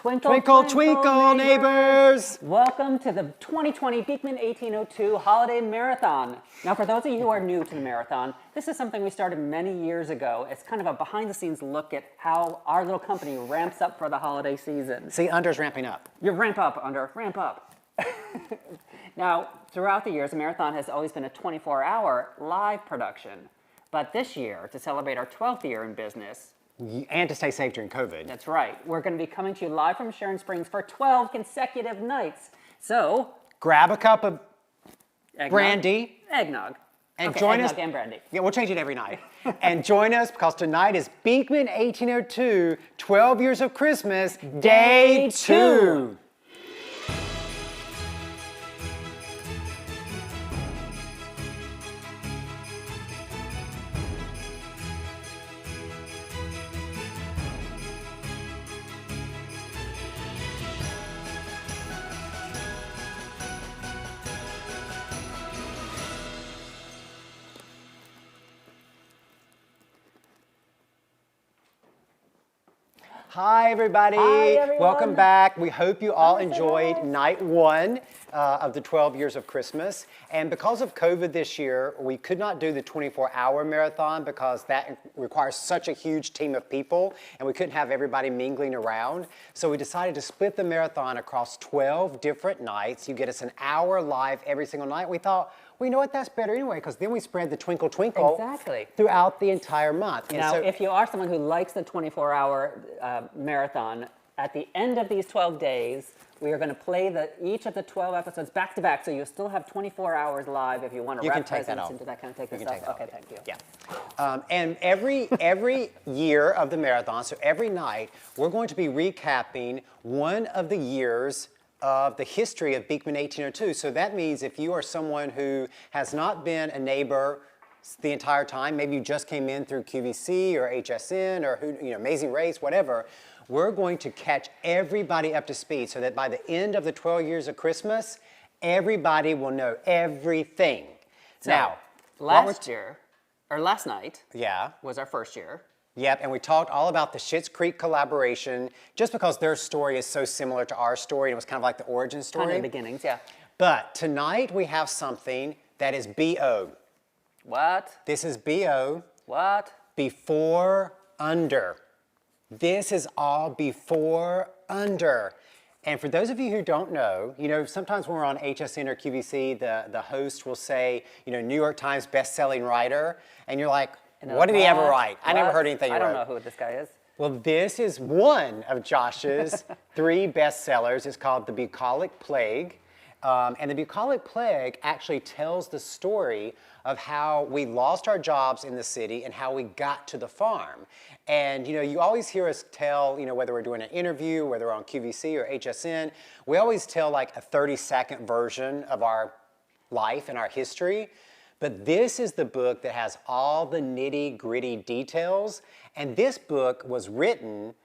Twinkle, Twinkle, twinkle, neighbors! Welcome to the 2020 Beekman 1802 Holiday Marathon. Now, for those of you who are new to the marathon, this is something we started many years ago. It's kind of a behind-the-scenes look at how our little company ramps up for the holiday season. See, Under's ramping up. You ramp up, Under, ramp up. Now, throughout the years, the marathon has always been a 24-hour live production. But this year, to celebrate our 12th year in business, and to stay safe during COVID. that's right. We're going to be coming to you live from Sharon Springs for 12 consecutive nights. So, grab a cup of eggnog. brandy. Eggnog. And Okay, join eggnog us. and brandy. Yeah, we'll change it every night. And join us because tonight is Beekman 1802, 12 Years of Christmas, Day 2. Hi, everybody. Hi, everyone. Welcome back. We hope you all enjoyed night 1 of the 12 Years of Christmas. And because of COVID this year, we could not do the 24-hour marathon because that requires such a huge team of people, and we couldn't have everybody mingling around. So we decided to split the marathon across 12 different nights. You get us an hour live every single night. We thought, well, you know what, that's better anyway, because then we spread the twinkle twinkle throughout the entire month. And Now, so, if you are someone who likes the 24-hour marathon, at the end of these 12 days, we are going to play each of the 12 episodes back to back, so you'll still have 24 hours live if you want to wrap presents into that kind of take this stuff. Okay, thank you. Yeah. And every year of the marathon, so every night, we're going to be recapping one of the years of the history of Beekman 1802. So that means if you are someone who has not been a neighbor the entire time, maybe you just came in through QVC or HSN or Amazing Race, whatever, we're going to catch everybody up to speed so that by the end of the 12 years of Christmas, everybody will know everything. So, now, last night was our first year. Yep, and we talked all about the Schitt's Creek collaboration just because their story is so similar to our story. And it was kind of like the origin story. Kind of the beginnings, yeah. But tonight we have something that is BO. What? This is BO. What? Before, under. This is all before, under. And for those of you who don't know, sometimes when we're on HSN or QVC, the host will say, New York Times best-selling writer, and you're like, what did he ever write? I never heard anything he wrote. I don't know who this guy is. Well, this is one of Josh's 3 bestsellers. It's called The Bucolic Plague. And the Bucolic Plague actually tells the story of how we lost our jobs in the city and how we got to the farm. And you always hear us tell, whether we're doing an interview, whether we're on QVC or HSN, we always tell like a 30-second version of our life and our history. But this is the book that has all the nitty-gritty details. And this book was written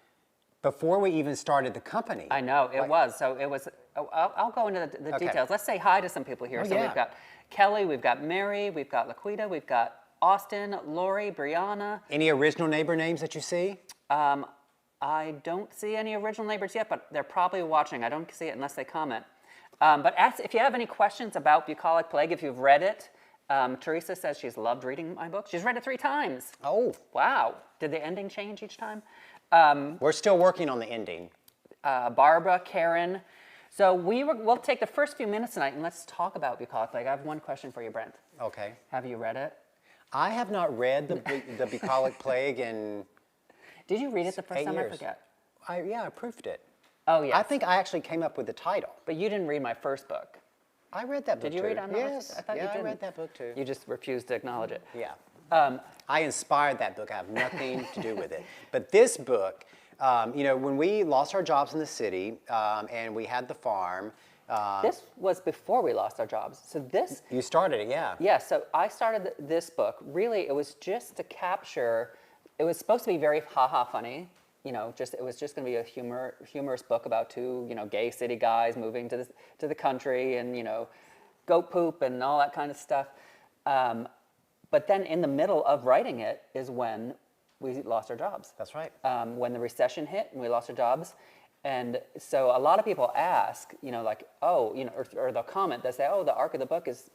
before we even started the company. I know, it was. So it was, I'll go into the details. Let's say hi to some people here. We've got Kelly, we've got Mary, we've got Laquita, we've got Austin, Lori, Brianna. Any original neighbor names that you see? I don't see any original neighbors yet, but they're probably watching. I don't see it unless they comment. But if you have any questions about Bucolic Plague, if you've read it, Teresa says she's loved reading my book. She's read it 3 times. Oh. Wow. Did the ending change each time? We're still working on the ending. Barbara, Karen. So we'll take the first few minutes tonight and let's talk about Bucolic Plague. I have one question for you, Brent. Okay. Have you read it? I have not read the Bucolic Plague in Did you read it the first 8 time? years. I forget. I proofed it. Oh, yeah. I think I actually came up with the title. But you didn't read my first book. I read that book too. Did you read it? Yes. I thought you didn't. I read that book too. You just refused to acknowledge it. Yeah. I inspired that book. I have nothing to do with it. But this book, when we lost our jobs in the city and we had the farm. This was before we lost our jobs. So this. You started it, yeah. Yeah, so I started this book. Really, it was just to capture, it was supposed to be very ha-ha funny. It was just going to be a humorous book about 2, gay city guys moving to the country and, goat poop and all that kind of stuff. But then in the middle of writing it is when we lost our jobs. That's right. When the recession hit and we lost our jobs. And so a lot of people ask, like, oh, or they'll comment, they'll say, oh, the arc of the book is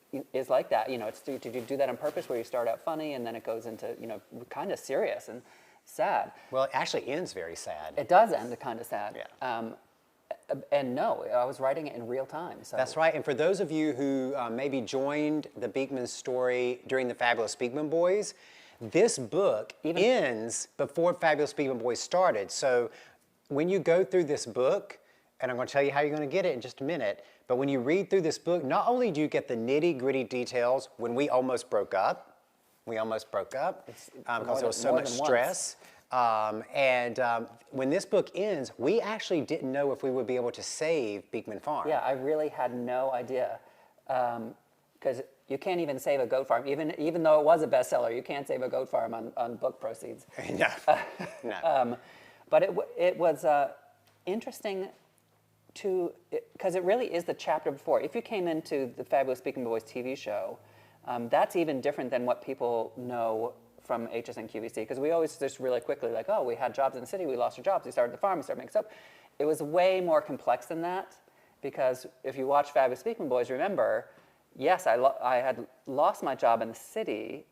like that. Did you do that on purpose where you start out funny and then it goes into, kind of serious and sad? Well, it actually ends very sad. It does end kind of sad. Yeah. And no, I was writing it in real time. So. That's right. And for those of you who maybe joined the Beekman story during the Fabulous Beekman Boys, this book ends before Fabulous Beekman Boys started. So when you go through this book, and I'm going to tell you how you're going to get it in just a minute, but when you read through this book, not only do you get the nitty-gritty details when we almost broke up, because there was so much stress. When this book ends, we actually didn't know if we would be able to save Beekman Farm. Yeah, I really had no idea. Because you can't even save a goat farm. Even though it was a bestseller, you can't save a goat farm on book proceeds. No, no. But it was interesting because it really is the chapter before. If you came into the Fabulous Beekman Boys TV show, that's even different than what people know from HSN QVC, because we always just really quickly like, oh, we had jobs in the city, we lost our jobs, we started the farm, we started making soap. It was way more complex than that, because if you watch Fabulous Beekman Boys, remember, yes, I had lost my job in the city.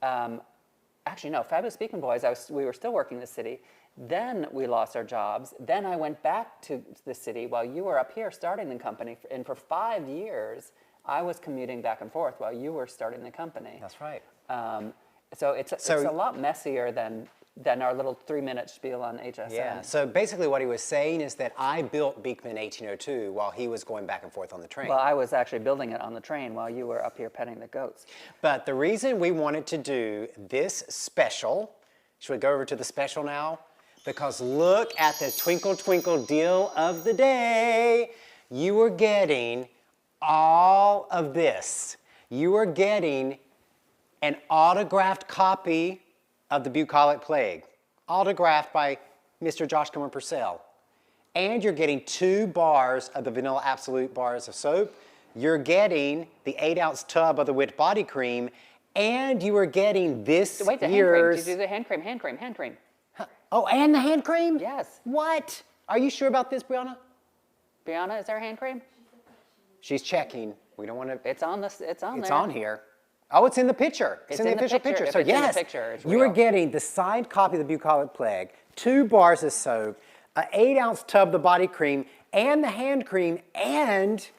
Actually, no, Fabulous Beekman Boys, we were still working in the city. Then we lost our jobs. Then I went back to the city while you were up here starting the company. And for 5 years, I was commuting back and forth while you were starting the company. That's right. So it's a lot messier than our little 3-minute spiel on HSN. Yeah, so basically what he was saying is that I built Beekman 1802 while he was going back and forth on the train. Well, I was actually building it on the train while you were up here petting the goats. But the reason we wanted to do this special, should we go over to the special now? Because look at the twinkle twinkle deal of the day. You are getting all of this. You are getting an autographed copy of The Bucolic Plague, autographed by Mr. Josh Comer Purcell. And you're getting 2 bars of the Vanilla Absolute bars of soap. You're getting the 8-ounce tub of the Wit Body Cream. And you are getting this Wait, the year's... hand cream. Did you do the hand cream? Oh, and the hand cream? Yes. What? Are you sure about this, Brianna? Brianna, is there hand cream? She's checking. We don't want to... It's on there. It's on here. Oh, it's in the picture. It's in the official picture. If So it's yes, in the picture, it's you are real. getting the signed copy of the Bucolic Plague, 2 bars of soap, an 8-ounce tub of the body cream, and the hand cream, and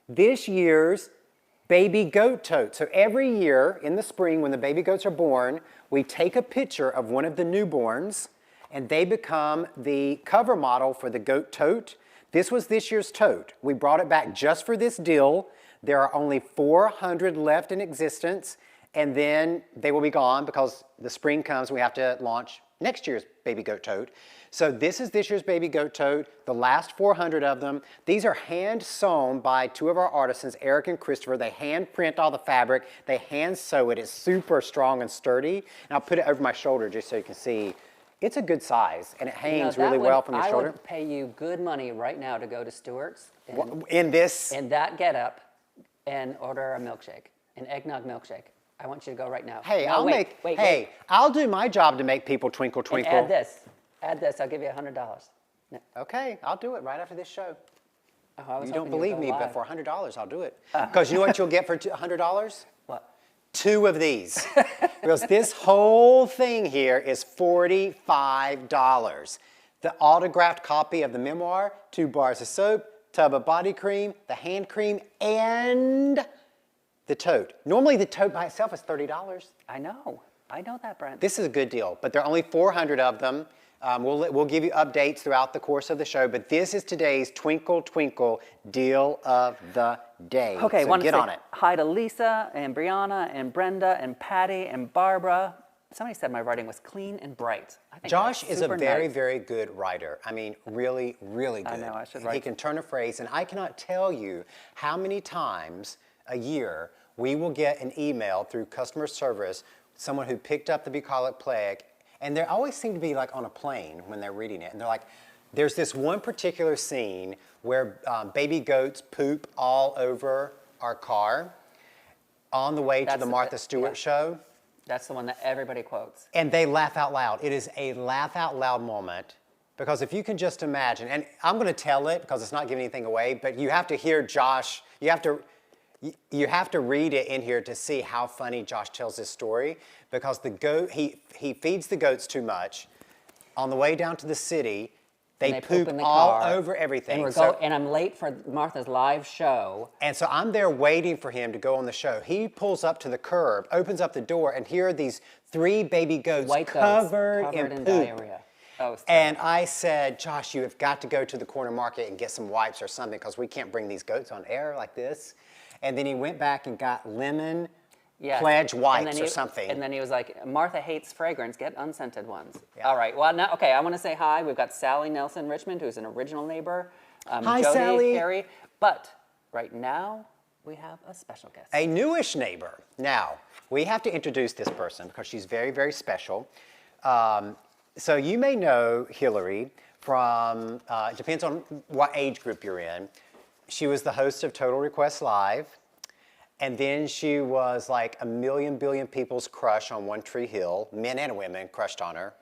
this year's baby goat tote. So every year in the spring when the baby goats are born, we take a picture of one of the newborns, and they become the cover model for the goat tote. This was this year's tote. We brought it back just for this deal. There are only 400 left in existence, and then they will be gone because the spring comes and we have to launch next year's baby goat tote. So this is this year's baby goat tote, the last 400 of them. These are hand sewn by 2 of our artisans, Eric and Christopher. They hand print all the fabric. They hand sew it. It's super strong and sturdy. And I'll put it over my shoulder just so you can see. It's a good size, and it hangs really well from your shoulder. I would pay you good money right now to go to Stewart's in that getup and order a milkshake, an eggnog milkshake. I want you to go right now. Hey, no, wait. I'll do my job to make people twinkle twinkle. And add this. I'll give you $100. No. Okay, I'll do it right after this show. Oh, you don't believe me, but for $100, I'll do it. Because you know what you'll get for $100? What? 2 of these. Because this whole thing here is $45. The autographed copy of the memoir, 2 bars of soap, tub of body cream, the hand cream, and the tote. Normally the tote by itself is $30. I know that, Brent. This is a good deal, but there are only 400 of them. We'll give you updates throughout the course of the show, but this is today's Twinkle Twinkle deal of the day. Okay, so get on it. Hi to Lisa and Brianna and Brenda and Patty and Barbara. Somebody said my writing was clean and bright. I think Josh is a very, nice. very good writer. I mean, really, really good. I know, I should write. He can turn a phrase, and I cannot tell you how many times a year we will get an email through customer service, someone who picked up the Bucolic Plague, and they always seem to be like on a plane when they're reading it, and they're like, there's this one particular scene where baby goats poop all over our car on the way to the Martha Stewart show. That's the one that everybody quotes. And they laugh out loud. It is a laugh out loud moment Because if you can just imagine, and I'm going to tell it because it's not giving anything away, but you have to hear Josh, you have to read it in here to see how funny Josh tells this story, because the goat, he feeds the goats too much. On the way down to the city, they poop in the all car, over everything. And I'm late for Martha's live show. And so I'm there waiting for him to go on the show. He pulls up to the curb, opens up the door, and here are these 3 baby goats covered in poop. Diarrhea. Oh, and I said, Josh, you have got to go to the corner market and get some wipes or something, because we can't bring these goats on air like this. And then he went back and got lemon pledge wipes or something. And then he was like, Martha hates fragrance, get unscented ones. Yeah. All right, well, now, okay, I want to say hi. We've got Sally Nelson Richmond, who's an original neighbor. Hi, Jody, Sally. Carrie. But right now, we have a special guest. A newish neighbor. Now, we have to introduce this person because she's very, very special. So you may know Hilarie from, it depends on what age group you're in. She was the host of Total Request Live. And then she was like a million billion people's crush on One Tree Hill. Men and women crushed on her.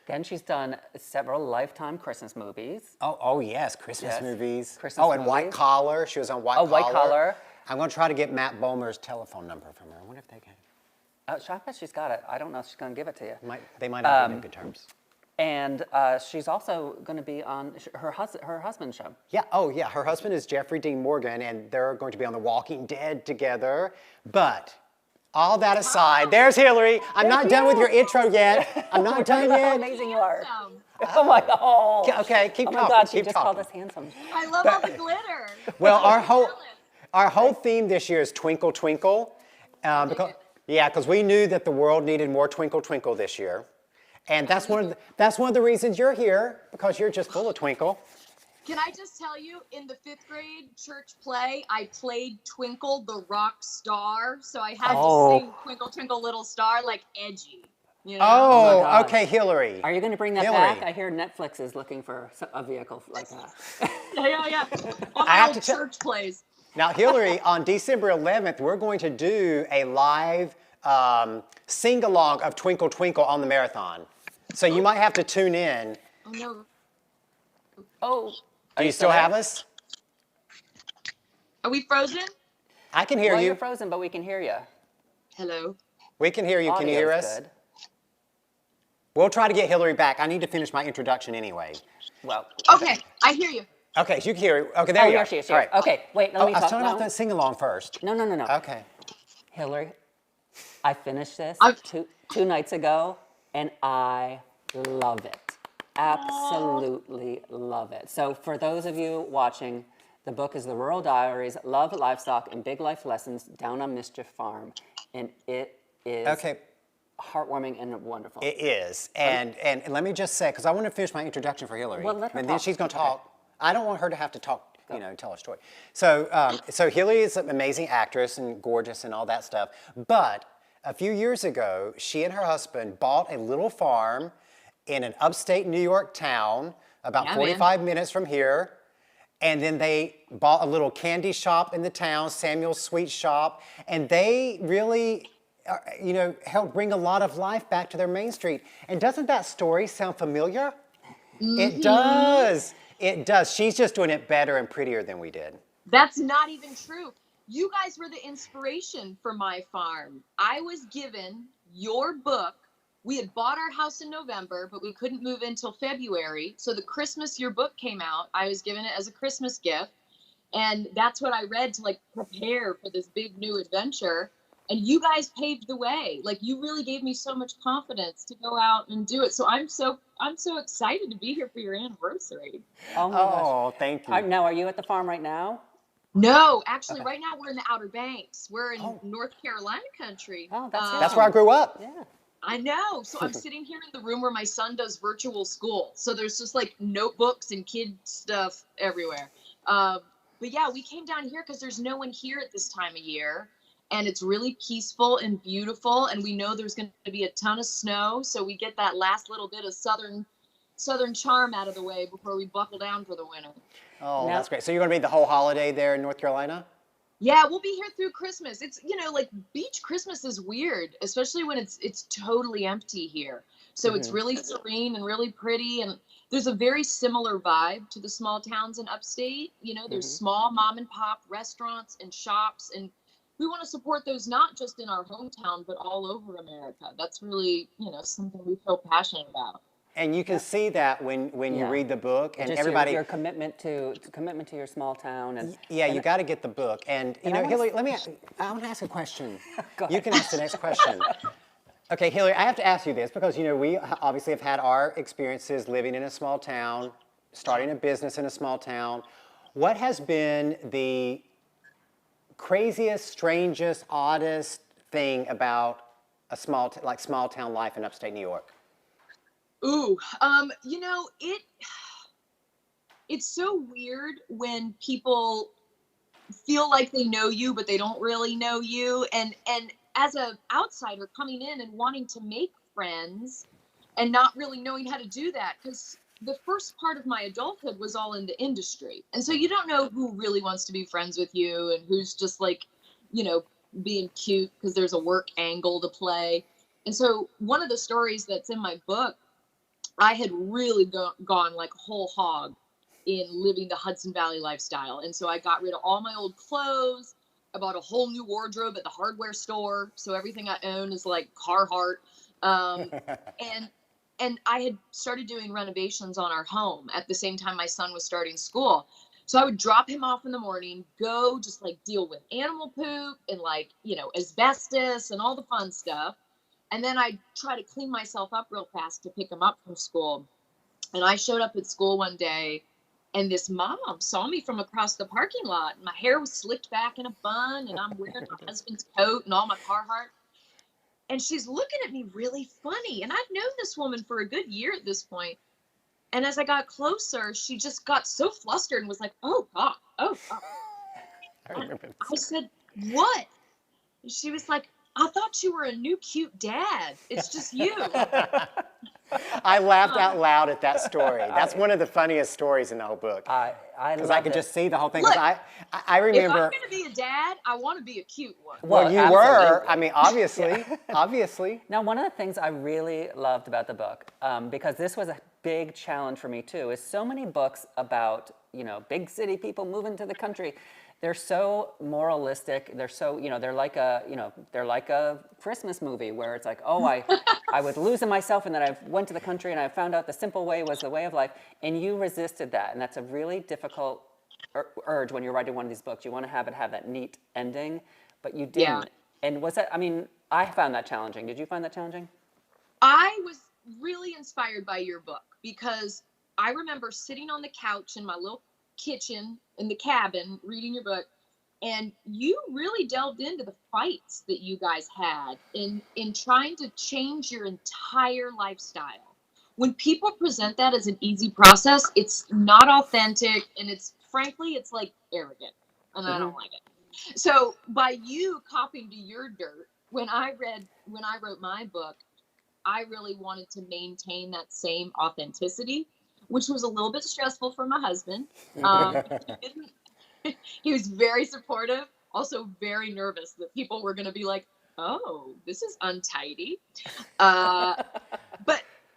Then she's done several Lifetime Christmas movies. Oh yes, Christmas movies. Christmas and movies. White Collar. She was on White Collar. White Collar. I'm going to try to get Matt Bomer's telephone number from her. I wonder if they can. I bet she's got it. I don't know if she's going to give it to you. They might not be in good terms. And she's also going to be on her husband's show. Yeah, yeah. Her husband is Jeffrey Dean Morgan, and they're going to be on The Walking Dead together. But all that aside, there's Hilarie. I'm not done with your intro yet. I'm not done How yet. amazing you are. Oh my God. Okay, keep talking. Oh my God, she keep just talking. called us handsome. I love all the glitter. Well, our whole theme this year is Twinkle Twinkle. Because we knew that the world needed more Twinkle Twinkle this year. And that's one of the reasons you're here, because you're just full of twinkle. Can I just tell you, in the 5th grade church play, I played Twinkle the Rock Star, so I had to sing Twinkle Twinkle Little Star like edgy. You know? Oh, my okay, Hilarie. Are you going to bring that Hilarie. back? I hear Netflix is looking for a vehicle like that. Yeah. All I have the to old church plays. Now, Hilarie, on December 11th, we're going to do a live sing-along of Twinkle Twinkle on the marathon. So you might have to tune in. Oh, no. Oh. Do you still have us? Are we frozen? I can hear Well, you. you're frozen, but we can hear you. Hello? We can hear you. Can you hear Audio's us? good. We'll try to get Hilarie back. I need to finish my introduction anyway. Well. Okay, I hear you. Okay, so you can hear it. Okay, there you here are. she is. All right. Okay, wait, let me I was talk talking now. about that sing-along first. No. Okay. Hilarie, I finished this I've- two nights ago, and I love it. Absolutely love it. So for those of you watching, the book is The Rural Diaries, Love, Livestock, and Big Life Lessons Down on Mischief Farm. And it is heartwarming and wonderful. It is. And let me just say, because I want to finish my introduction for Hilarie. Well, let her and then talk. she's going to talk. I don't want her to have to talk, tell her story. So Hilarie is an amazing actress and gorgeous and all that stuff. But a few years ago, she and her husband bought a little farm in an upstate New York town, about 45 minutes from here. And then they bought a little candy shop in the town, Samuel's Sweet Shop. And they really, helped bring a lot of life back to their Main Street. And doesn't that story sound familiar? Mm-hmm. It does. It does. She's just doing it better and prettier than we did. That's not even true. You guys were the inspiration for my farm. I was given your book. We had bought our house in November, but we couldn't move in till February. So the Christmas your book came out, I was given it as a Christmas gift. And that's what I read to prepare for this big new adventure. And you guys paved the way. You really gave me so much confidence to go out and do it. So I'm so excited to be here for your anniversary. Oh my gosh. Oh, thank you. Now, are you at the farm right now? No, actually, right now we're in the Outer Banks. We're in North Carolina country. Oh, that's it. That's where I grew up. Yeah. I know. So I'm sitting here in the room where my son does virtual school. So there's just notebooks and kid stuff everywhere. But yeah, we came down here because there's no one here at this time of year. And it's really peaceful and beautiful. And we know there's going to be a ton of snow. So we get that last little bit of southern charm out of the way before we buckle down for the winter. Oh, that's great. So you're going to be the whole holiday there in North Carolina? Yeah, we'll be here through Christmas. It's, beach Christmas is weird, especially when it's totally empty here. So it's really serene and really pretty. And there's a very similar vibe to the small towns in upstate. You know, there's small mom and pop restaurants and shops. And we want to support those not just in our hometown, but all over America. That's really, you know, something we feel passionate about. And you can see that when you read the book, and just everybody. your commitment to your small town, and Yeah, you got to get the book. And you know, Hilarie, I want to ask a question. You can ask the next question. Okay, Hilarie, I have to ask you this because, you know, we obviously have had our experiences living in a small town, starting a business in a small town. What has been the craziest, strangest, oddest thing about a small town life in upstate New York? Ooh, you know, it's so weird when people feel like they know you, but they don't really know you. And as an outsider coming in and wanting to make friends and not really knowing how to do that, because the first part of my adulthood was all in the industry. And so you don't know who really wants to be friends with you and who's just like, you know, being cute because there's a work angle to play. And so one of the stories that's in my book, I had really gone like whole hog in living the Hudson Valley lifestyle. And so I got rid of all my old clothes. I bought a whole new wardrobe at the hardware store. So everything I own is like Carhartt. And I had started doing renovations on our home at the same time my son was starting school. So I would drop him off in the morning, go just like deal with animal poop and like, you know, asbestos and all the fun stuff. And then I'd try to clean myself up real fast to pick him up from school. And I showed up at school one day and this mom saw me from across the parking lot. My hair was slicked back in a bun and I'm wearing my husband's coat and all my Carhartt. And she's looking at me really funny. And I've known this woman for a good year at this point. And as I got closer, she just got so flustered and was like, oh, God, oh, God. I said, what? And she was like, I thought you were a new cute dad. It's just you. I laughed out loud at that story. That's one of the funniest stories in the whole book. Because I could just see the whole thing. Look, I remember. If I'm going to be a dad, I want to be a cute one. Well, you were. I mean, obviously, obviously. Now, one of the things I really loved about the book, because this was a big challenge for me too, is so many books about, you know, big city people moving to the country. They're so moralistic. They're so, you know, they're like a Christmas movie where it's like, oh, I was losing myself and then I went to the country and I found out the simple way was the way of life. And you resisted that. And that's a really difficult urge when you're writing one of these books. You want to have that neat ending, but you didn't. Yeah. And was that, I mean, I found that challenging. Did you find that challenging? I was really inspired by your book because I remember sitting on the couch in my little kitchen in the cabin reading your book, and you really delved into the fights that you guys had in trying to change your entire lifestyle. When people present that as an easy process, it's not authentic, and it's frankly like arrogant, and I don't like it. So by you copying to your dirt, when I wrote my book, I really wanted to maintain that same authenticity, which was a little bit stressful for my husband. He was very supportive, also very nervous that people were going to be like, oh, this is untidy. But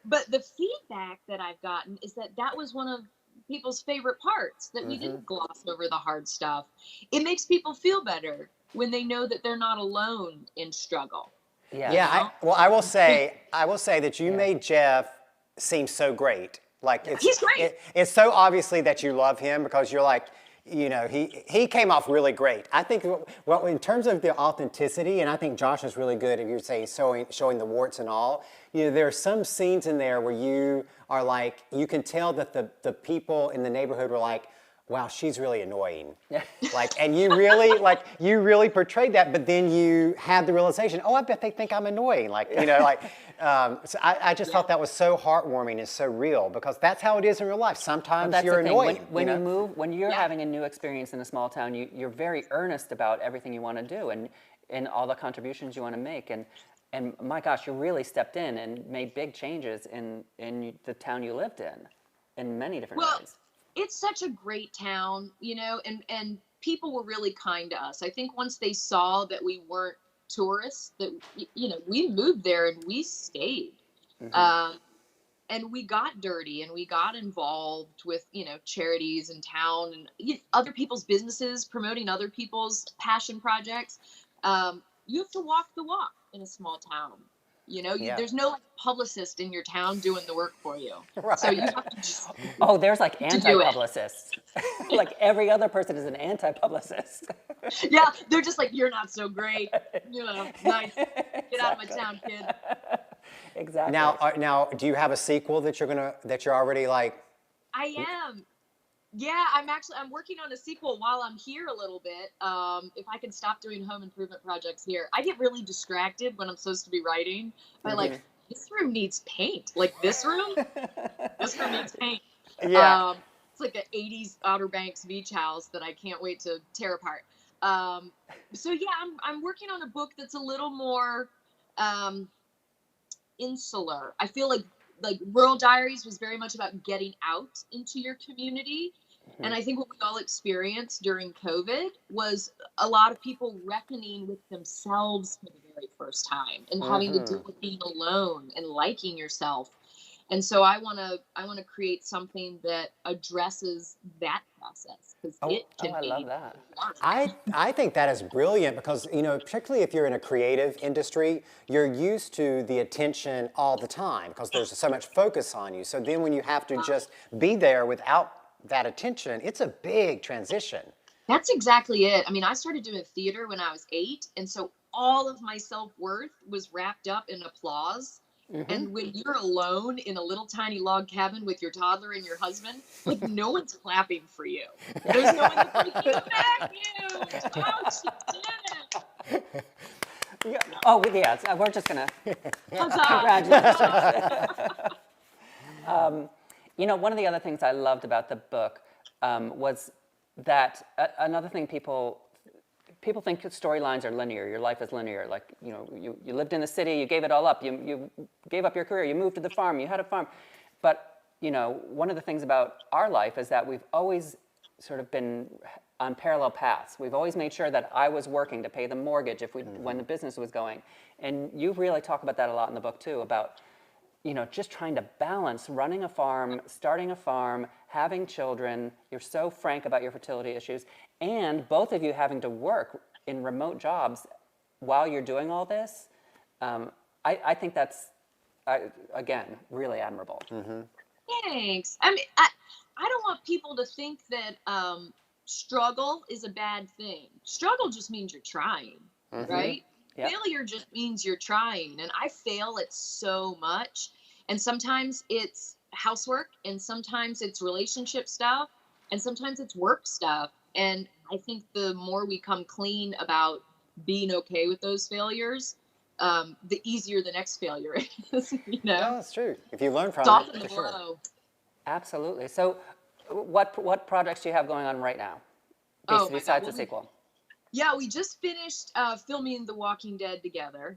the feedback that I've gotten is that was one of people's favorite parts, that we didn't gloss over the hard stuff. It makes people feel better when they know that they're not alone in struggle. Yeah. Yeah. I will say that you made Jeff seem so great. Like He's great. It's so obviously that you love him because you're like, you know, he came off really great. I think, well, in terms of the authenticity, and I think Josh is really good, if you're saying showing the warts and all, you know, there are some scenes in there where you are like, you can tell that the people in the neighborhood were like, wow, she's really annoying. Like, and you really portrayed that, but then you had the realization, oh, I bet they think I'm annoying. Like, you know, like, so I just thought that was so heartwarming and so real because that's how it is in real life. Sometimes you're annoying. When you move, when you're having a new experience in a small town, you're very earnest about everything you want to do and all the contributions you want to make. And my gosh, you really stepped in and made big changes in the town you lived in many different ways. It's such a great town, you know, and people were really kind to us. I think once they saw that we weren't tourists, that, you know, we moved there and we stayed. And we got dirty and we got involved with, charities in town and other people's businesses, promoting other people's passion projects. You have to walk the walk in a small town. Yeah. There's no publicist in your town doing the work for you. Right. So you have to just Oh, there's like do it. anti-publicists. Like every other person is an anti-publicist. Yeah, they're just like, you're not so great. Nice. Get out of my town, kid. Exactly. Now, do you have a sequel that you're already like? I am. Yeah, I'm working on a sequel while I'm here a little bit. If I can stop doing home improvement projects here. I get really distracted when I'm supposed to be writing by like, this room needs paint. Like this room needs paint. Yeah. It's like an 80s Outer Banks beach house that I can't wait to tear apart. So yeah, I'm working on a book that's a little more insular. I feel like Rural Diaries was very much about getting out into your community. And I think what we all experienced during COVID was a lot of people reckoning with themselves for the very first time and having to deal with being alone and liking yourself. And so I want to create something that addresses that process because it can I be love that. I think that is brilliant because, particularly if you're in a creative industry, you're used to the attention all the time because there's so much focus on you. So then when you have to just be there without that attention, it's a big transition. That's exactly it. I mean, I started doing theater when I was 8. And so all of my self-worth was wrapped up in applause. And when you're alone in a little tiny log cabin with your toddler and your husband, like no one's clapping for you. There's no one that's like, you vacuumed. Oh, she did it. Yeah. Oh, yeah. We're just gonna Huzzah. congratulations. One of the other things I loved about the book was that another thing people think storylines are linear. Your life is linear. Like, you lived in the city, you gave it all up. You gave up your career, you moved to the farm, you had a farm. But, one of the things about our life is that we've always sort of been on parallel paths. We've always made sure that I was working to pay the mortgage when the business was going. And you really talk about that a lot in the book too, about, just trying to balance running a farm, starting a farm, having children. You're so frank about your fertility issues, and both of you having to work in remote jobs while you're doing all this. I think that's, again, really admirable. Thanks. I mean, I don't want people to think that struggle is a bad thing. Struggle just means you're trying, right? Yep. Failure just means you're trying. And I fail at so much. And sometimes it's housework, and sometimes it's relationship stuff, and sometimes it's work stuff. And I think the more we come clean about being okay with those failures, the easier the next failure is, No, that's true. If you learn from Soften it, the for sure. blow. Absolutely. So what projects do you have going on right now besides the sequel? Yeah, we just finished filming The Walking Dead together,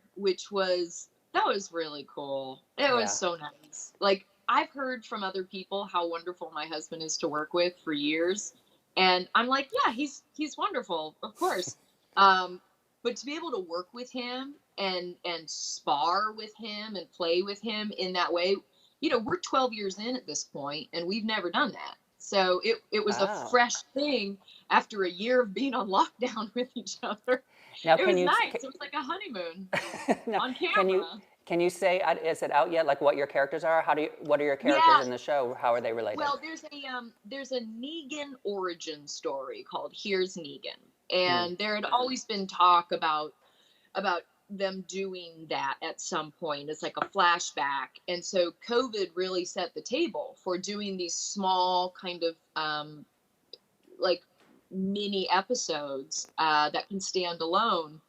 that was really cool. It was so nice. Like, I've heard from other people how wonderful my husband is to work with for years. And I'm like, yeah, he's wonderful, of course. But to be able to work with him and spar with him and play with him in that way, we're 12 years in at this point, and we've never done that. So it was a fresh thing after a year of being on lockdown with each other. Now, it was nice. It was like a honeymoon on camera. Can you say, is it out yet? Like what your characters are? What are your characters in the show? How are they related? Well, there's a Negan origin story called Here's Negan, and there had always been talk about them doing that at some point. It's like a flashback, and so COVID really set the table for doing these small kind of like mini episodes that can stand alone.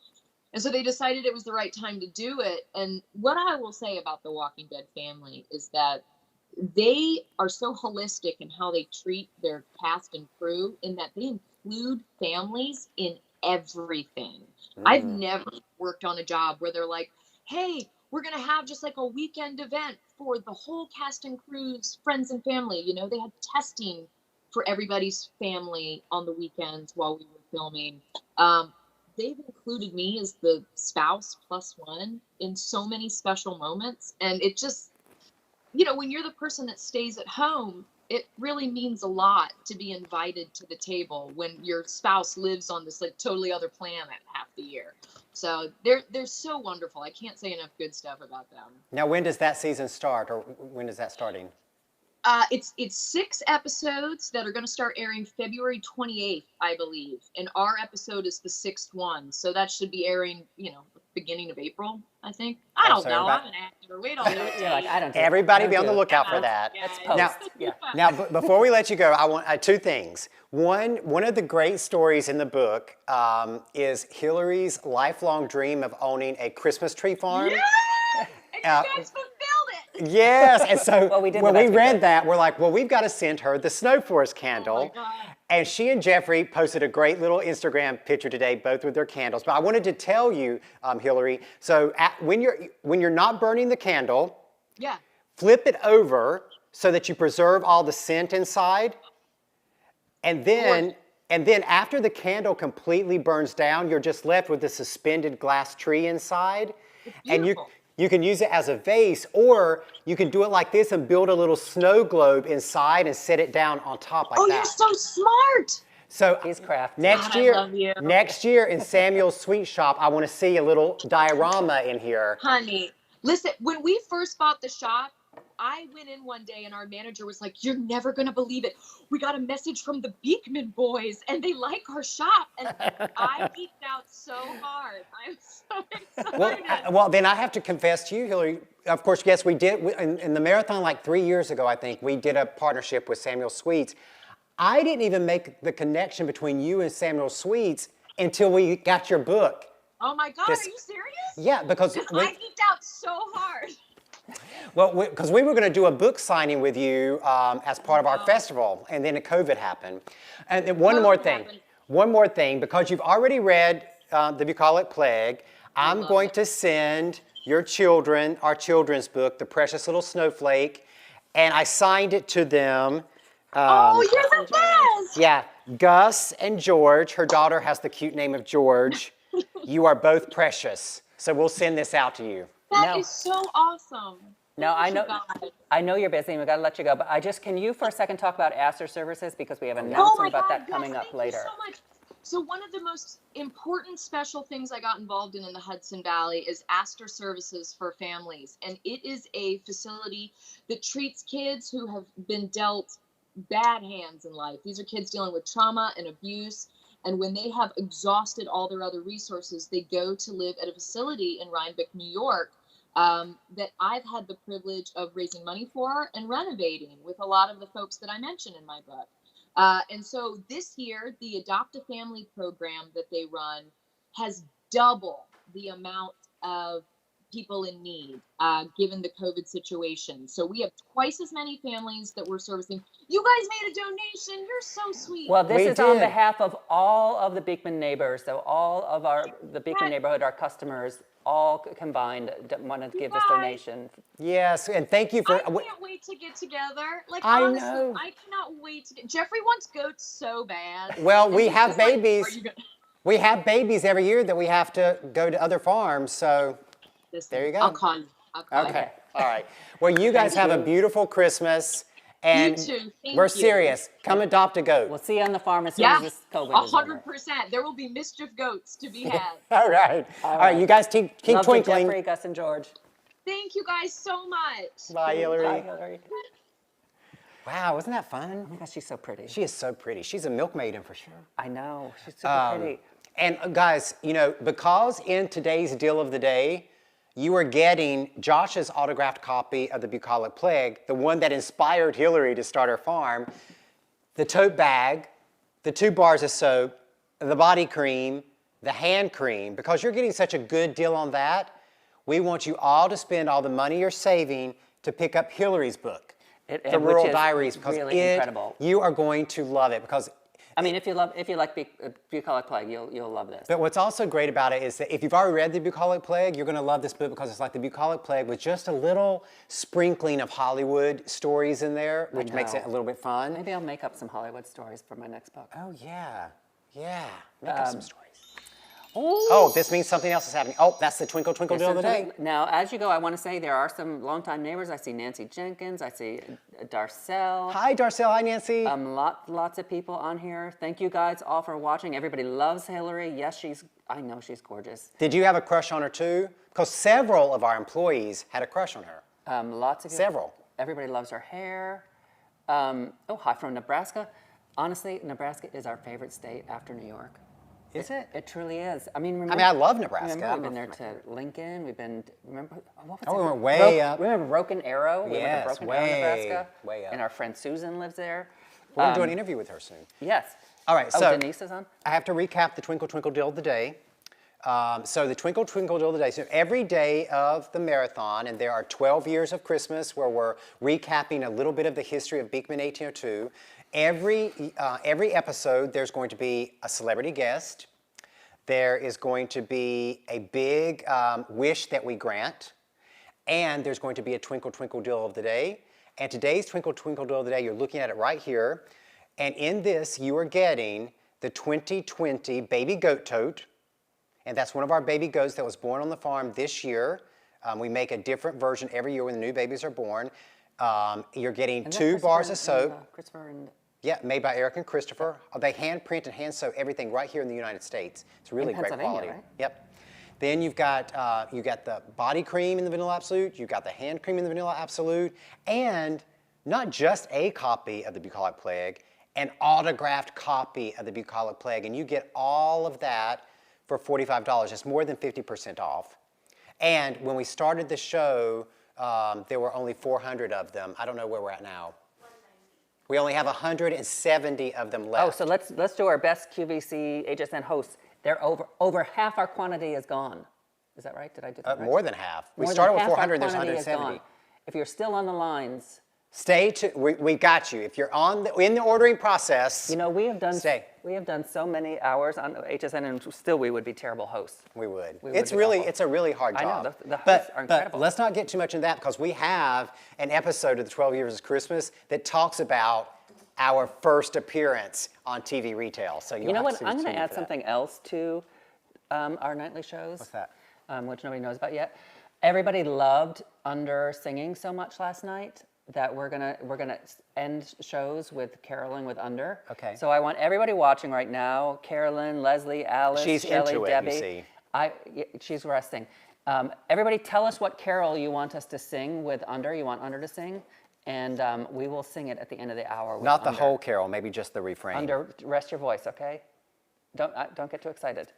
And so they decided it was the right time to do it. And what I will say about the Walking Dead family is that they are so holistic in how they treat their cast and crew, in that they include families in everything. I've never worked on a job where they're like, hey, we're going to have just like a weekend event for the whole cast and crew's friends and family. They had testing for everybody's family on the weekends while we were filming. They've included me as the spouse plus one in so many special moments. And it just, you know, when you're the person that stays at home, it really means a lot to be invited to the table when your spouse lives on this like totally other planet half the year. So they're so wonderful. I can't say enough good stuff about them. Now, when does that season start, or when is that starting? It's 6 episodes that are going to start airing February 28th, I believe, and our episode is the 6th one, so that should be airing, you know, beginning of April, I think. I don't know. I'm an actor. We don't know. You're like, I don't. Everybody be on the lookout for that. Yeah, Now, before we let you go, I want 2 things. One of the great stories in the book is Hilarie's lifelong dream of owning a Christmas tree farm. Yeah! And you guys fulfilled it. Yes, and so Well, we did when the we best we read could. that, we're like, well, we've got to send her the Snow Forest candle. Oh my God. And she and Jeffrey posted a great little Instagram picture today, both with their candles. But I wanted to tell you, Hilarie, so when you're not burning the candle, Yeah. flip it over so that you preserve all the scent inside. And then after the candle completely burns down, you're just left with the suspended glass tree inside. And beautiful. you can use it as a vase, or you can do it like this and build a little snow globe inside and set it down on top like Oh, that. you're so smart. So He's crafty. next God, I year, love you. next year in Samuel's Sweet Shop, I want to see a little diorama in here. Honey, listen, when we first bought the shop, I went in one day and our manager was like, you're never going to believe it. We got a message from the Beekman boys and they like our shop. And I geeked out so hard. I'm so excited. Well, then I have to confess to you, Hilarie. Of course, yes, we did. In the marathon like 3 years ago, I think, we did a partnership with Samuel Sweets. I didn't even make the connection between you and Samuel Sweets until we got your book. Oh my God, are you serious? Yeah, because I geeked out so hard. well, because we were going to do a book signing with you as part of our festival, and then COVID happened. And then one more thing, because you've already read The Bucolic Plague, I'm going to send your children our children's book, The Precious Little Snowflake, and I signed it to them. Oh, you're the best. Yeah, Gus and George. Her daughter has the cute name of George. You are both precious. So we'll send this out to you. That is so awesome. No, Thank you, God. I know you're busy and we've got to let you go, but can you for a second talk about Aster Services, because we have an announcement about that coming up later. Thank you so much. So one of the most important special things I got involved in the Hudson Valley is Aster Services for Families. And it is a facility that treats kids who have been dealt bad hands in life. These are kids dealing with trauma and abuse. And when they have exhausted all their other resources, they go to live at a facility in Rhinebeck, New York, that I've had the privilege of raising money for and renovating with a lot of the folks that I mentioned in my book. And so this year, the Adopt a Family program that they run has double the amount of people in need, given the COVID situation. So we have twice as many families that we're servicing. You guys made a donation. You're so sweet. Well, this We is on did. behalf of all of the Beekman neighbors. So all of the Beekman neighborhood, our customers, all combined want to give this donation. Yes, and thank you for. I can't wait to get together. Like, I honestly, know. I cannot wait to get. Jeffrey wants goats so bad. Well, And we he's have just like, babies. "Are you gonna-" We have babies every year that we have to go to other farms. So Listen, there you go. I'll call you. Okay, all right. Well, you guys have a beautiful Christmas, and You too. Thank we're you. serious. Come adopt a goat. We'll see you on the farm as soon Yeah, as this COVID is over. 100%. There will be mischief goats to be had. All right. All right. You guys keep Love to twinkling. Jeffrey, Gus, and George. Thank you guys so much. Bye, Hilarie. Bye, Hilarie. Wow, wasn't that fun? Oh my gosh, she's so pretty. She is so pretty. She's a milkmaiden for sure. I know, she's super pretty. And guys, you know, because in today's deal of the day, you are getting Josh's autographed copy of The Bucolic Plague, the one that inspired Hilarie to start her farm, the tote bag, the 2 bars of soap, the body cream, the hand cream. Because you're getting such a good deal on that, we want you all to spend all the money you're saving to pick up Hilarie's book, The which Rural is Diaries, because really incredible. you are going to love it. Because I mean, if you like Bucolic Plague, you'll love this. But what's also great about it is that if you've already read The Bucolic Plague, you're going to love this book because it's like The Bucolic Plague with just a little sprinkling of Hollywood stories in there, which makes it a little bit fun. Maybe I'll make up some Hollywood stories for my next book. Oh, yeah. Yeah. Make up some stories. Oh, this means something else is happening. Oh, that's the twinkle, twinkle deal of the day. Now, as you go, I want to say there are some longtime neighbors. I see Nancy Jenkins. I see Darcel. Hi, Darcel. Hi, Nancy. Lots of people on here. Thank you guys all for watching. Everybody loves Hilarie. Yes, I know she's gorgeous. Did you have a crush on her too? Because several of our employees had a crush on her. Lots of people. Several. Everybody loves her hair. Hi from Nebraska. Honestly, Nebraska is our favorite state after New York. Is it? It truly is. I mean, I love Nebraska. Remember, we've been there to Lincoln. We've been, remember, what was Oh, it? we went way up. Remember Broken Arrow? We Yes, went to Broken Arrow, Nebraska. way up. And our friend Susan lives there. We're going to do an interview with her soon. Yes. All right, Oh, so Denise is on? I have to recap the Twinkle Twinkle Deal of the Day. So the Twinkle Twinkle Deal of the Day. So every day of the marathon, and there are 12 years of Christmas where we're recapping a little bit of the history of Beekman 1802. Every episode, there's going to be a celebrity guest. There is going to be a big wish that we grant. And there's going to be a Twinkle Twinkle Deal of the Day. And today's Twinkle Twinkle Deal of the Day, you're looking at it right here. And in this, you are getting the 2020 baby goat tote. And that's one of our baby goats that was born on the farm this year. We make a different version every year when the new babies are born. You're getting 2 bars of soap. Christopher and Yeah, made by Eric and Christopher. They hand print and hand sew everything right here in the United States. It's really great quality. Right? Yep. Then you've got the body cream in the Vanilla Absolute. You've got the hand cream in the Vanilla Absolute, and not just a copy of the Bucolic Plague, an autographed copy of the Bucolic Plague, and you get all of that for $45. It's more than 50% off. And when we started the show, there were only 400 of them. I don't know where we're at now. We only have 170 of them left. Oh, so let's do our best QVC HSN hosts. They're over half our quantity is gone. Is that right? Did I do that right? More than half. We More started than with half our 400, there's quantity is 170. gone. If you're still on the lines, Stay tuned. We got you. If you're in the ordering process, you know, we have stay. done so many hours on HSN, and still we would be terrible hosts. We would. would It's be really, awful. it's a really hard I know, job. the hosts are incredible. But let's not get too much into that because we have an episode of the 12 Years of Christmas that talks about our first appearance on TV retail. So You know what? I'm going to to add something else to our nightly shows. What's that? Which nobody knows about yet. Everybody loved Under singing so much last night that we're gonna end shows with Carolyn with Under. Okay. So I want everybody watching right now, Carolyn, Leslie, Alice, She's Shelley, into it, Debbie. you see. She's resting. Everybody tell us what carol you want us to sing with Under. You want Under to sing, and we will sing it at the end of the hour. With Not the Under. whole carol, maybe just the refrain. Under, rest your voice, okay? Don't get too excited.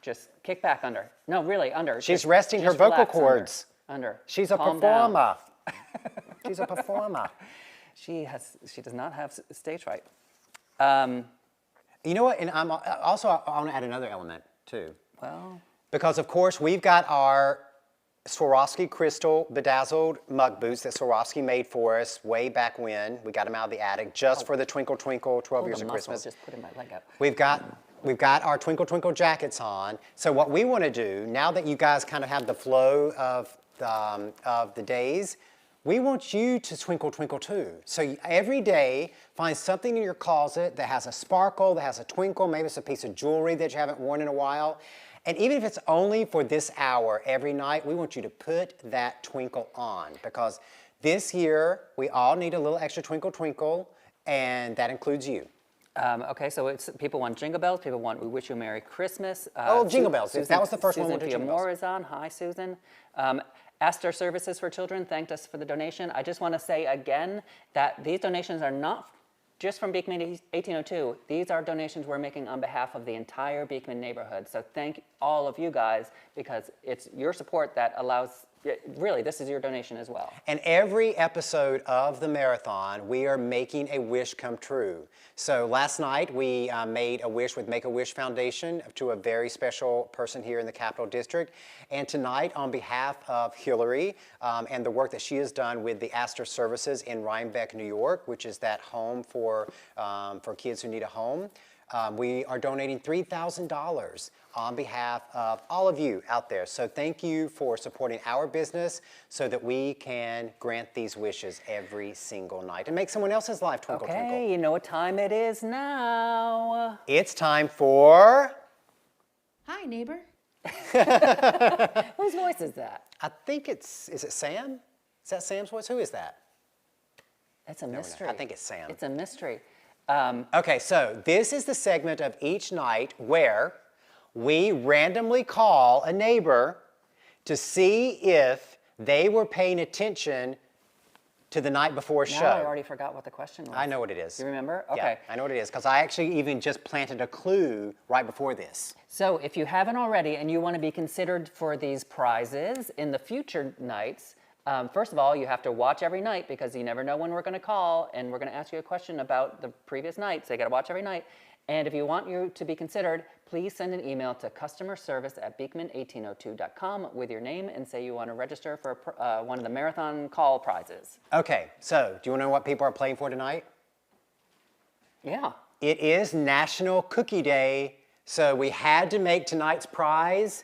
Just kick back, Under. No, really, Under. She's Just- resting her just vocal relax, cords. Under. She's a Calm down. performer. She's a performer. She does not have stage fright. You know what? And I want to add another element too. Well, Because of course we've got our Swarovski crystal bedazzled mug boots that Swarovski made for us way back when. We got them out of the attic just for the Twinkle Twinkle 12 Years the of muscle Christmas. just putting my leg up. We've got our Twinkle Twinkle jackets on. So what we want to do, now that you guys kind of have the flow of the days, we want you to twinkle twinkle too. So every day, find something in your closet that has a sparkle, that has a twinkle, maybe it's a piece of jewelry that you haven't worn in a while. And even if it's only for this hour every night, we want you to put that twinkle on because this year, we all need a little extra twinkle twinkle, and that includes you. Okay, so people want Jingle Bells. People want We Wish You a Merry Christmas. Jingle Bells. That was the first one. Susan We'll do Jingle Bells. Moore is on. Hi, Susan. Astor Services for Children thanked us for the donation. I just want to say again that these donations are not just from Beekman 1802. These are donations we're making on behalf of the entire Beekman neighborhood. So thank all of you guys because it's your support that allows. Really, this is your donation as well. And every episode of the marathon, we are making a wish come true. So last night, we made a wish with Make-A-Wish Foundation to a very special person here in the Capital District. And tonight, on behalf of Hilarie and the work that she has done with the Astor Services in Rhinebeck, New York, which is that home for kids who need a home, we are donating $3,000 on behalf of all of you out there. So thank you for supporting our business so that we can grant these wishes every single night and make someone else's life twinkle, Okay, twinkle. you know what time it is now. It's time for... Hi, neighbor. Whose voice is that? I think is it Sam? Is that Sam's voice? Who is that? It's a mystery. I think it's Sam. It's a mystery. Okay, so this is the segment of each night where we randomly call a neighbor to see if they were paying attention to the night before show. Now I already forgot what the question was. I know what it is. You remember? Yeah, Okay. I know what it is because I actually even just planted a clue right before this. So if you haven't already and you want to be considered for these prizes in the future nights, first of all, you have to watch every night because you never know when we're going to call and we're going to ask you a question about the previous night, so you got to watch every night. And if you want you to be considered, please send an email to customerservice@beekman1802.com with your name and say you want to register for one of the marathon call prizes. Okay, so do you want to know what people are playing for tonight? Yeah. It is National Cookie Day, so we had to make tonight's prize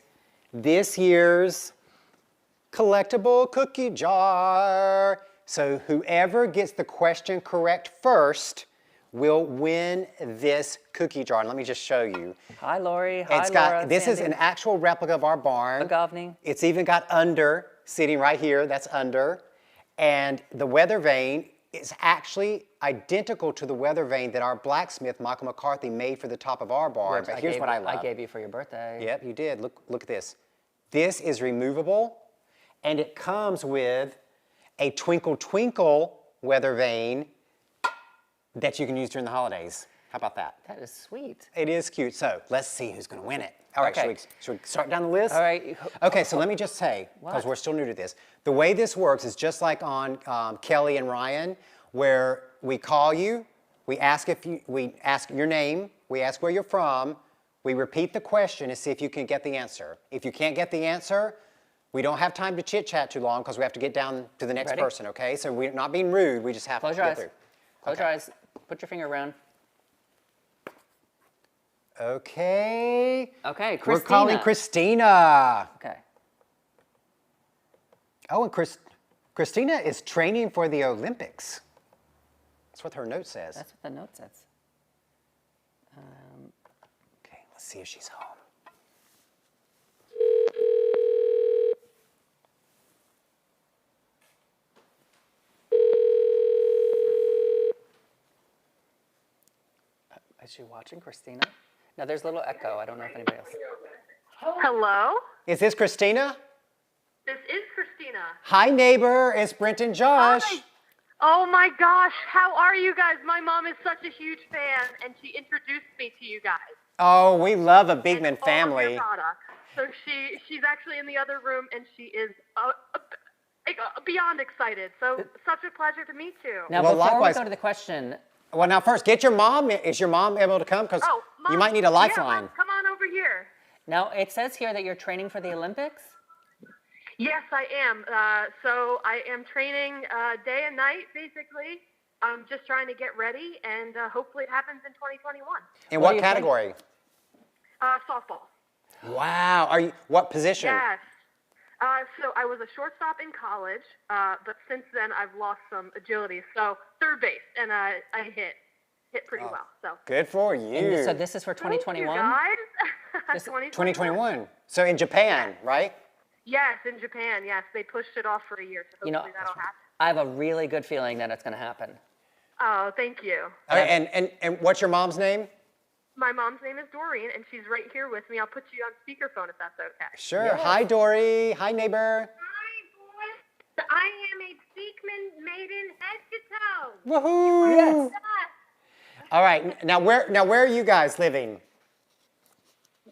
this year's collectible cookie jar. So whoever gets the question correct first will win this cookie jar. And let me just show you. Hi, Lori. Hi, It's Laura. got, this is Sandy. an actual replica of our barn. Agavni. It's even got under, sitting right here, that's under. And the weather vane is actually identical to the weather vane that our blacksmith, Michael McCarthy, made for the top of our barn. Which But here's what I love. I gave you for your birthday. Yep, you did. Look at this. This is removable, and it comes with a twinkle twinkle weather vane that you can use during the holidays. How about that? That is sweet. It is cute. So let's see who's going to win it. All right, Okay. should we start down the list? All right. Okay, so let me just say, because What? we're still new to this, the way this works is just like on Kelly and Ryan, where we call you, we ask your name, we ask where you're from, we repeat the question to see if you can get the answer. If you can't get the answer, we don't have time to chit chat too long because we have to get down to the next Ready? person. Okay, so we're not being rude. We just have Close to your get eyes. through. Close Okay. your eyes. Put your finger around. Okay. Okay, Christina. We're calling Christina. Okay. Oh, and Christina is training for the Olympics. That's what her note says. That's what the note says. Okay, let's see if she's home. Is she watching, Christina? Now there's a little echo. I don't know if anybody else. Hello? Is this Christina? This is Christina. Hi, neighbor. It's Brent and Josh. Hi. Oh my gosh, how are you guys? My mom is such a huge fan, and she introduced me to you guys. Oh, we love a Beekman And all of family. your products. So she's actually in the other room, and she is beyond excited. So such a pleasure to meet you. Now, Well, before likewise. we go to the question, Well, now first, get your mom. Is your mom able to come? Because Oh, Mom, you might need a yeah, lifeline. Mom, come on over here. now it says here that you're training for the Olympics. Yes, I am. So I am training day and night, basically. I'm just trying to get ready, and hopefully it happens in 2021. In What what do you category? Softball. Wow. What position? Yes. So I was a shortstop in college, but since then I've lost some agility. So third base, and I hit pretty well. So Good for you. And so this is for Thank you, 2021. guys. 2021. So in Japan, right? Yes, in Japan. Yes, they pushed it off for a year, so You know, hopefully that'll happen. I have a really good feeling that it's going to happen. Oh, thank you. All right, and what's your mom's name? My mom's name is Doreen, and she's right here with me. I'll put you on speakerphone if that's okay. Sure. Yes. Hi, Dory. Hi, neighbor. Hi, boys. I am a Beekman maiden head to toe. Woohoo! Yes. All right. Now where are you guys living?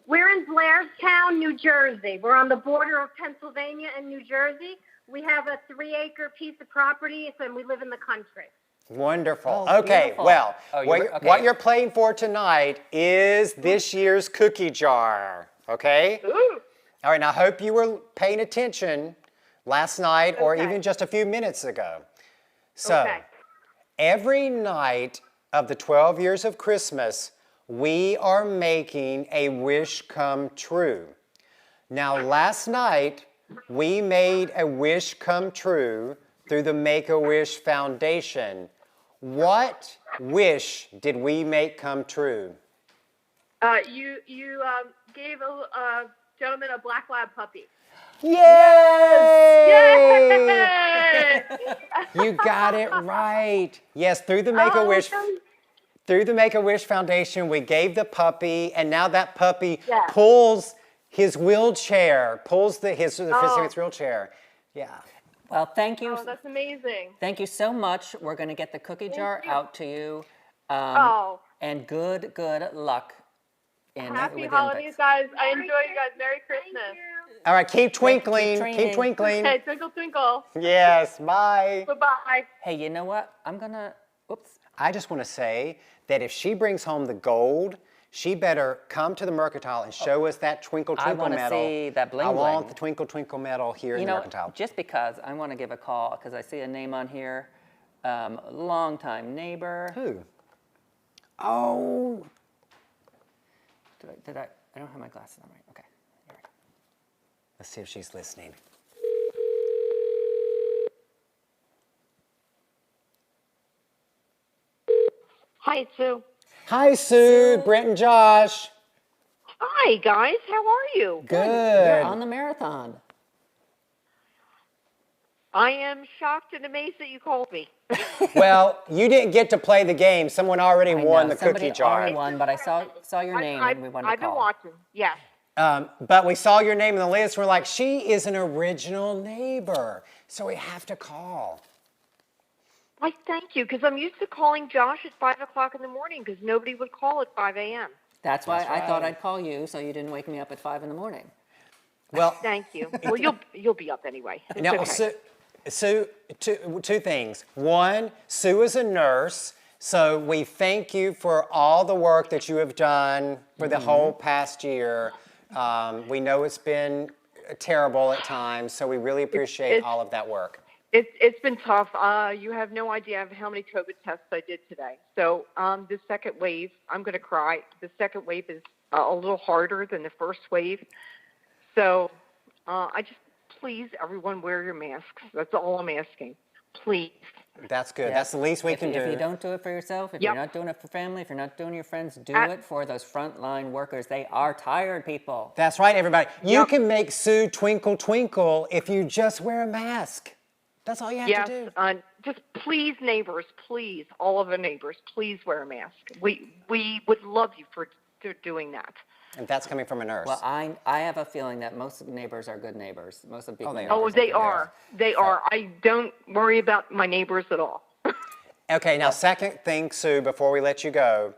We're in Blairstown, New Jersey. We're on the border of Pennsylvania and New Jersey. We have a 3-acre piece of property, and we live in the country. Wonderful. Oh, Okay. beautiful. Well, Oh, okay. what you're playing for tonight is this year's cookie jar. Okay. Ooh. All right. Now, I hope you were paying attention last night or Okay. even just a few minutes ago. So, Okay. every night of the 12 years of Christmas, we are making a wish come true. Now, last night, we made a wish come true through the Make-A-Wish Foundation. What wish did we make come true? You gave a gentleman a black lab puppy. Yay! Yay! You got it right. Yes, through the Make-A-Wish. Through the Make-A-Wish Foundation, we gave the puppy, and now that puppy pulls his wheelchair, pulls his wheelchair. Yeah. Well, thank you. Oh, that's amazing. Thank you so much. We're going to get the cookie jar out to you. And good luck in Happy with holidays, Olympics. guys. I enjoy you guys. Merry Christmas. All right, keep twinkling. training. Keep twinkling. Hey, twinkle, twinkle. Yes, bye. Bye-bye. Hey, you know what? I'm going to, oops. I just want to say that if she brings home the gold, she better come to the Mercantile and show us that twinkle I twinkle want to medal. see that bling I bling. want the twinkle twinkle medal here in the Mercantile. Just because I want to give a call, because I see a name on here, longtime neighbor. Who? Oh. Did I don't have my glasses on right. Okay. Here we go. Let's see if she's listening. Hi, Sue. Hi, Sue, Brent and Josh. Hi, guys. How are you? You're Good. on the marathon. I am shocked and amazed that you called me. Well, you didn't get to play the game. Someone already I won know, the cookie somebody jar. already won, but I saw your name and we wanted I've to call. been watching. Yes. But we saw your name in the list. We're like, she is an original neighbor, so we have to call. Why, thank you, because I'm used to calling Josh at 5 o'clock in the morning because nobody would call at 5 a.m. That's why I thought right. I'd call you so you didn't wake me up at 5 in the morning. Well, Thank you. Well, you'll be up anyway. It's now, okay. Sue, two things. One, Sue is a nurse, so we thank you for all the work that you have done for the whole past year. We know it's been terrible at times, so we really appreciate all of that work. It's been tough. You have no idea of how many COVID tests I did today. So the second wave, I'm going to cry. The second wave is a little harder than the first wave. So I just, please, everyone, wear your masks. That's all I'm asking. Please. That's good. Yeah. That's the least we can do. If you don't do it for yourself, if Yep. you're not doing it for family, if you're not doing your friends, do it for those frontline workers. They are tired people. That's right, everybody. You Yep. can make Sue twinkle twinkle if you just wear a mask. That's all you have Yes, to do. just please, neighbors, please, all of the neighbors, please wear a mask. We would love you for doing that. And that's coming from a nurse. Well, I have a feeling that most neighbors are good neighbors. Most of the they Oh, they are. They are. I don't worry about my neighbors at all. Okay, now second thing, Sue, before we let you go,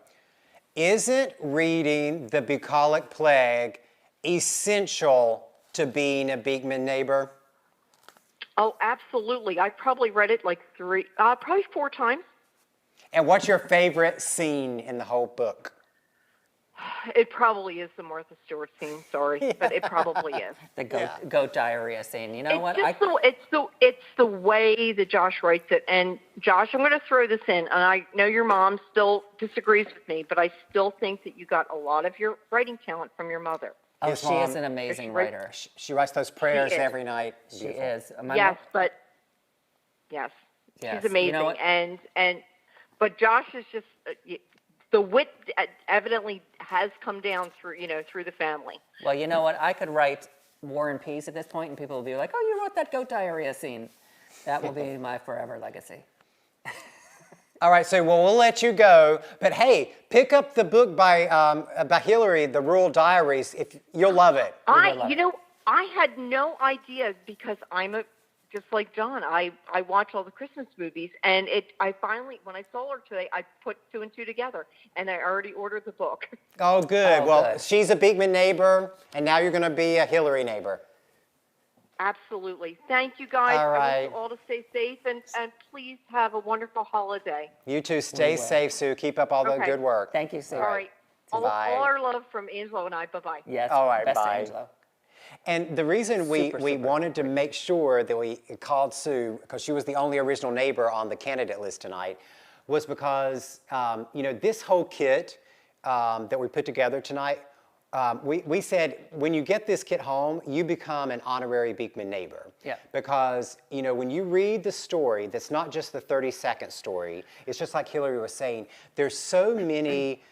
isn't reading The Bucolic Plague essential to being a Beekman neighbor? Oh, absolutely. I probably read it like probably 4 times. And what's your favorite scene in the whole book? It probably is the Martha Stewart scene. Sorry, but it probably is. The goat diarrhea scene. You know what? It's the way that Josh writes it. And Josh, I'm going to throw this in, and I know your mom still disagrees with me, but I still think that you got a lot of your writing talent from your mother. Oh, His she mom- is an amazing She writes- writer. She writes those prayers She is. every night. She Beautiful. is. Yes, Yes, she's you amazing. know what? But Josh is just the wit evidently has come down through the family. Well, you know what? I could write War and Peace at this point, and people will be like, "Oh, you wrote that goat diarrhea scene." That will be my forever legacy. All right, so we'll let you go. But hey, pick up the book by Hilarie, The Rural Diaries. If you'll love it. I had no idea because just like John, I watch all the Christmas movies, and I finally, when I saw her today, I put 2 and 2 together, and I already ordered the book. Oh, good. Oh, Well, good. she's a Beekman neighbor, and now you're going to be a Hilarie neighbor. Absolutely. Thank you, guys. All I want right. you all to stay safe, and please have a wonderful holiday. You too. Stay will. safe, Sue. Keep up all the Okay. good work. Thank you, Sue. All right. All Bye. our love from Angelo and I. Bye-bye. Yes. All right, best bye. Angelo. And the reason we Super. wanted to make sure that we called Sue, because she was the only original neighbor on the candidate list tonight, was because, this whole kit that we put together tonight, we said, when you get this kit home, you become an honorary Beekman neighbor. Yeah. Because, when you read the story, that's not just the 30-second story. It's just like Hilarie was saying, there's so many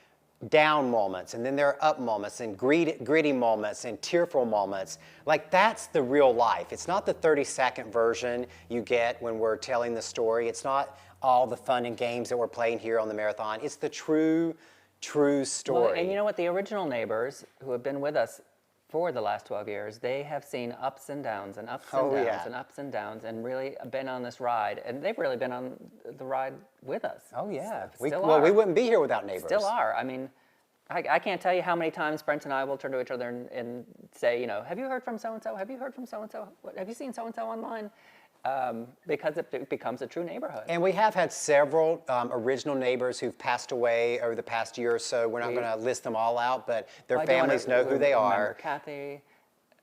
down moments, and then there are up moments, and gritty moments, and tearful moments. Like, that's the real life. It's not the 30-second version you get when we're telling the story. It's not all the fun and games that we're playing here on the marathon. It's the true story. Well, and you know what? The original neighbors who have been with us for the last 12 years, they have seen ups and downs and ups and downs and ups and downs, and really been on this ride. And they've really been on the ride with us. Oh, yeah. We wouldn't be here without neighbors. Still are. I mean, I can't tell you how many times Brent and I will turn to each other and say, you know, have you heard from so-and-so? Have you heard from so-and-so? Have you seen so-and-so online? Because it becomes a true neighborhood. And we have had several original neighbors who've passed away over the past year or so. We're not going to list them all out, but their families know who they are. Remember Kathy,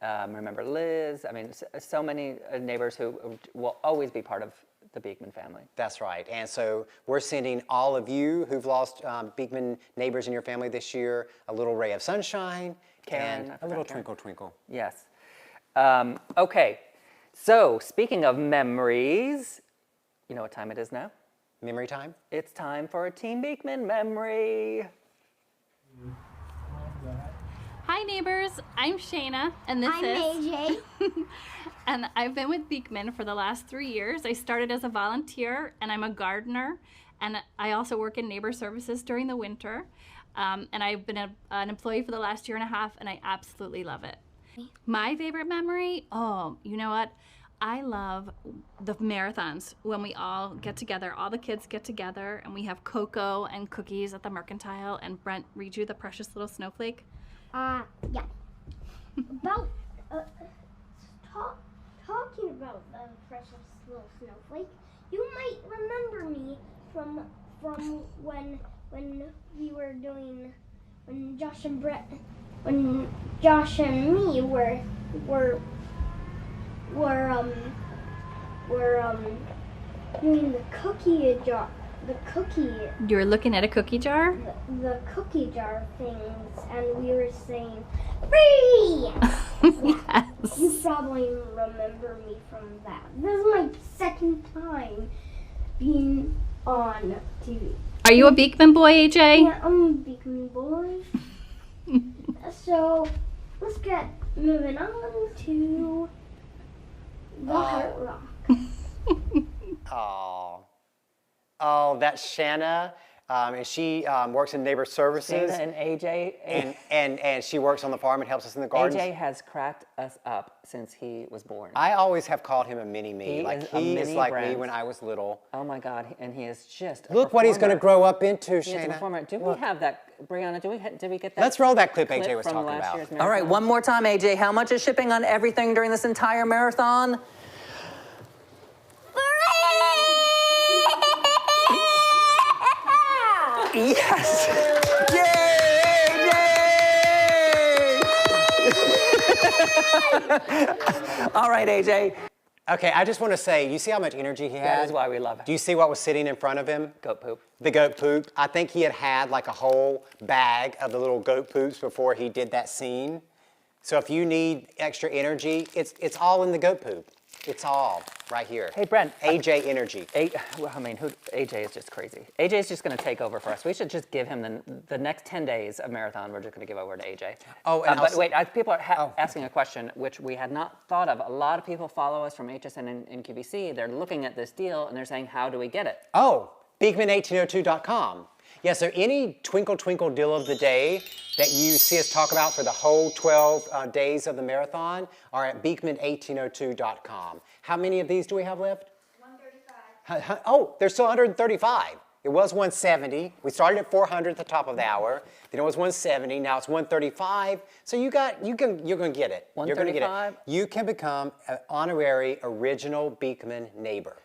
remember Liz. I mean, so many neighbors who will always be part of the Beekman family. That's right. And so we're sending all of you who've lost Beekman neighbors in your family this year a little ray of sunshine Karen, and a little twinkle, twinkle. Yes. Okay. So, speaking of memories, you know what time it is now? Memory time? It's time for a Team Beekman memory. Hi neighbors, I'm Shayna, and this I'm is AJ. and I've been with Beekman for the last 3 years. I started as a volunteer, and I'm a gardener, and I also work in neighbor services during the winter. And I've been an employee for the last year and a half, and I absolutely love it. My favorite memory? Oh, you know what? I love the marathons when we all get together, all the kids get together, and we have cocoa and cookies at the Mercantile, and Brent read you the precious little snowflake. Yeah. About talking about the precious little snowflake, you might remember me from when we were doing when Josh and me were doing the cookie jar. You were looking at a cookie jar? The cookie jar things, and we were saying, free! Yes. You probably remember me from that. This is my second time being on TV. Are you a Beekman boy, AJ? Yeah, I'm a Beekman boy. So, let's get moving on to the Heart Rock. Oh, that's Shanna. And she works in neighbor services. Shayna and AJ. And she works on the farm and helps us in the garden. AJ has cracked us up since he was born. I always have called him a mini-me. He is like me Brent. when I was little. Oh my God, and he is just a Look what he's going to performer. grow up into, He is a Shayna. performer. Do we have that, Brianna? Did we get that? Let's roll that clip AJ was from talking last about. year's All right, marathon? one more time, AJ. How much is shipping on everything during this entire marathon? Yes! Yay! All right, AJ. Okay, I just want to say, you see how much energy he had? That is why we love it. Do you see what was sitting in front of him? Goat poop. The goat poop. I think he had like a whole bag of the little goat poops before he did that scene. So if you need extra energy, it's all in the goat poop. It's all right here. Hey, Brent. AJ energy. Well, I mean, AJ is just crazy. AJ is just going to take over for us. We should just give him the next 10 days of marathon. We're just going to give over to AJ. Oh, and but also- wait, people are asking a question which we had not thought of. A lot of people follow us from HSN and QVC. They're looking at this deal and they're saying, how do we get it? Oh, Beekman1802.com. Yeah, so any twinkle twinkle deal of the day that you see us talk about for the whole 12 days of the marathon are at Beekman1802.com. How many of these do we have left? 135. Oh, there's still 135. It was 170. We started at 400 at the top of the hour. Then it was 170. Now it's 135. So you're gonna get it. You're gonna get it. 135? You can become an honorary original Beekman neighbor.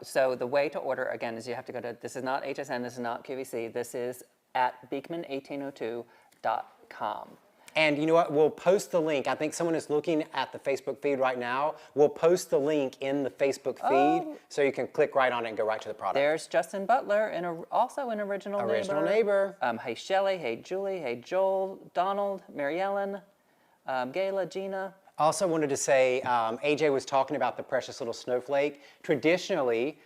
So the way to order, again, is you have to go to, this is not HSN, this is not QVC, this is at Beekman1802.com. And you know what? We'll post the link. I think someone is looking at the Facebook feed right now. We'll post the link in the Facebook feed so you can click right on it and go right to the product. There's Justin Butler, also an original neighbor. Original neighbor. Hey Shelley, hey Julie, hey Joel, Donald, Mary Ellen, Gayla, Gina. Also wanted to say, AJ was talking about the precious little snowflake. Traditionally,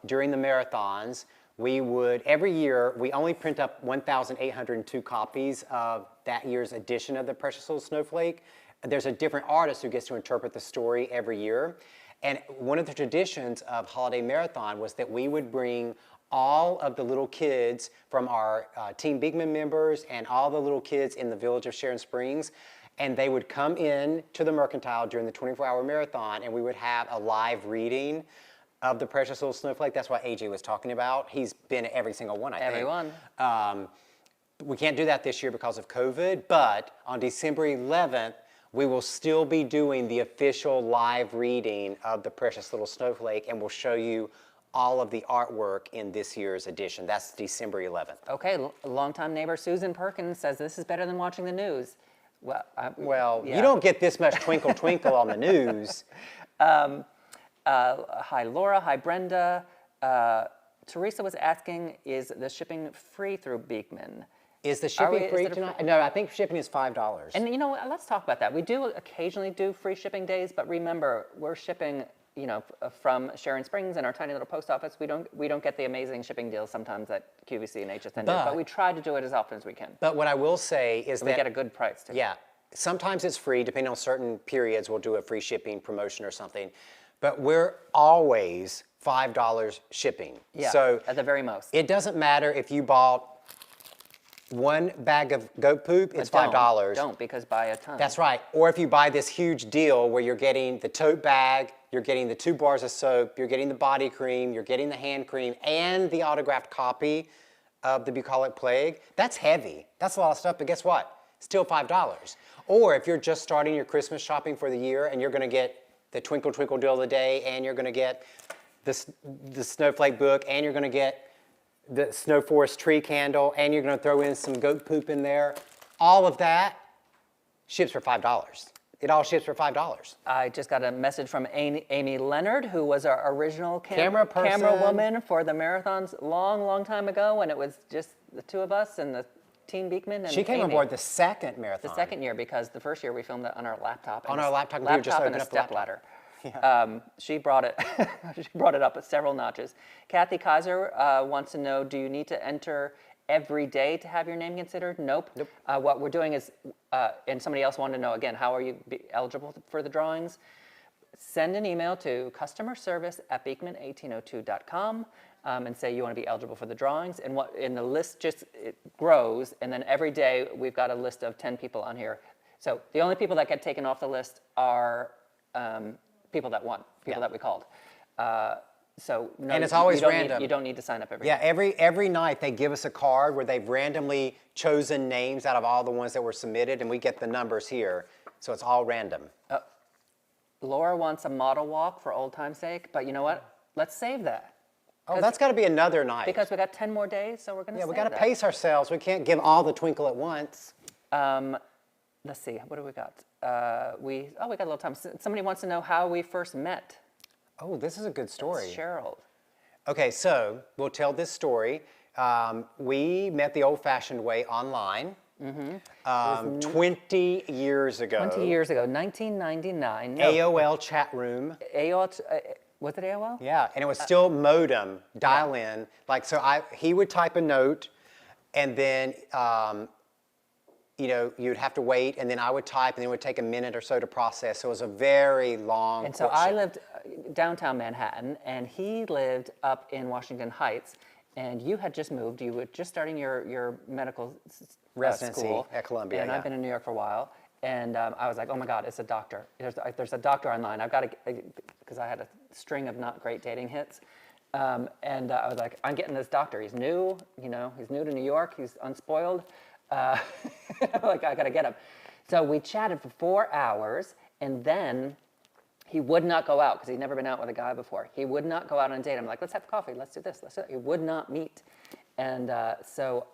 during the marathons, we would, every year, we only print up 1,802 copies of that year's edition of the Precious Little Snowflake. There's a different artist who gets to interpret the story every year. And one of the traditions of Holiday Marathon was that we would bring all of the little kids from our Team Beekman members and all the little kids in the village of Sharon Springs, and they would come in to the Mercantile during the 24-hour marathon, and we would have a live reading of the Precious Little Snowflake. That's what AJ was talking about. He's been at every single one, I think. Every one. We can't do that this year because of COVID, but on December 11th, we will still be doing the official live reading of the Precious Little Snowflake, and we'll show you all of the artwork in this year's edition. That's December 11th. Okay, longtime neighbor Susan Perkins says this is better than watching the news. Well, You don't get this much twinkle twinkle on the news. Hi Laura, hi Brenda. Teresa was asking, is the shipping free through Beekman? Is the shipping free tonight? No, I think shipping is $5. And you know what, let's talk about that. We do occasionally do free shipping days, but remember, we're shipping, you know, from Sharon Springs and our tiny little post office. We don't get the amazing shipping deals sometimes that QVC and HSN do, but we try to do it as often as we can. But what I will say is that we get a good price too. Yeah, sometimes it's free, depending on certain periods, we'll do a free shipping promotion or something. But we're always $5 shipping. Yeah, so at the very most. It doesn't matter if you bought one bag of goat poop, it's $5. Don't, because buy a ton. That's right. Or if you buy this huge deal where you're getting the tote bag, you're getting the 2 bars of soap, you're getting the body cream, you're getting the hand cream, and the autographed copy of the Bucolic Plague, that's heavy. That's a lot of stuff, but guess what? Still $5. Or if you're just starting your Christmas shopping for the year and you're gonna get the Twinkle Twinkle Deal of the Day, and you're gonna get the Snowflake book, and you're gonna get the Snow Forest tree candle, and you're gonna throw in some goat poop in there. All of that ships for $5. It all ships for $5. I just got a message from Amy Leonard, who was our original camera woman for the marathons long time ago, when it was just the two of us and the Team Beekman. And she came on board the second marathon. The second year, because the first year we filmed it on our laptop. On our laptop, we were just and opening a up the step laptop. ladder. Yeah. She brought it. She brought it up at several notches. Kathy Kaiser wants to know: do you need to enter every day to have your name considered? Nope. What we're doing is, and somebody else wanted to know again, how are you eligible for the drawings? Send an email to customerservice@beekman1802.com and say you want to be eligible for the drawings. And the list just grows, and then every day we've got a list of 10 people on here. So the only people that get taken off the list are people that won, people that we called. So no, and it's always random. You don't need to sign up every day. Every night they give us a card where they've randomly chosen names out of all the ones that were submitted, and we get the numbers here. So it's all random. Laura wants a model walk for old time's sake, but you know what? Let's save that. Oh, that's got to be another night. Because we got 10 more days, so we're going to save that. Yeah, we got to pace ourselves. We can't give all the twinkle at once. Let's see, what do we got? We got a little time. Somebody wants to know how we first met. Oh, this is a good story. That's Cheryl. Okay, so we'll tell this story. We met the old-fashioned way online 20 years ago. 20 years ago, 1999. No. AOL chat room. Was it AOL? Yeah, and it was still modem, dial-in. Like, so he would type a note, and then you'd have to wait, and then I would type, and then it would take a minute or so to process. So it was a very long And so I lived downtown Manhattan, and he lived up in Washington Heights, and you had just moved. You were just starting your medical residency school at Columbia. And I've been in New York for a while, and I was like, oh my God, it's a doctor. There's a doctor online. I've got to, because I had a string of not great dating hits. I was like, I'm getting this doctor. He's new, he's new to New York. He's unspoiled. Like, I gotta get him. So we chatted for 4 hours, and then he would not go out because he'd never been out with a guy before. He would not go out on a date. I'm like, let's have coffee. Let's do this. Let's do that. He would not meet. And so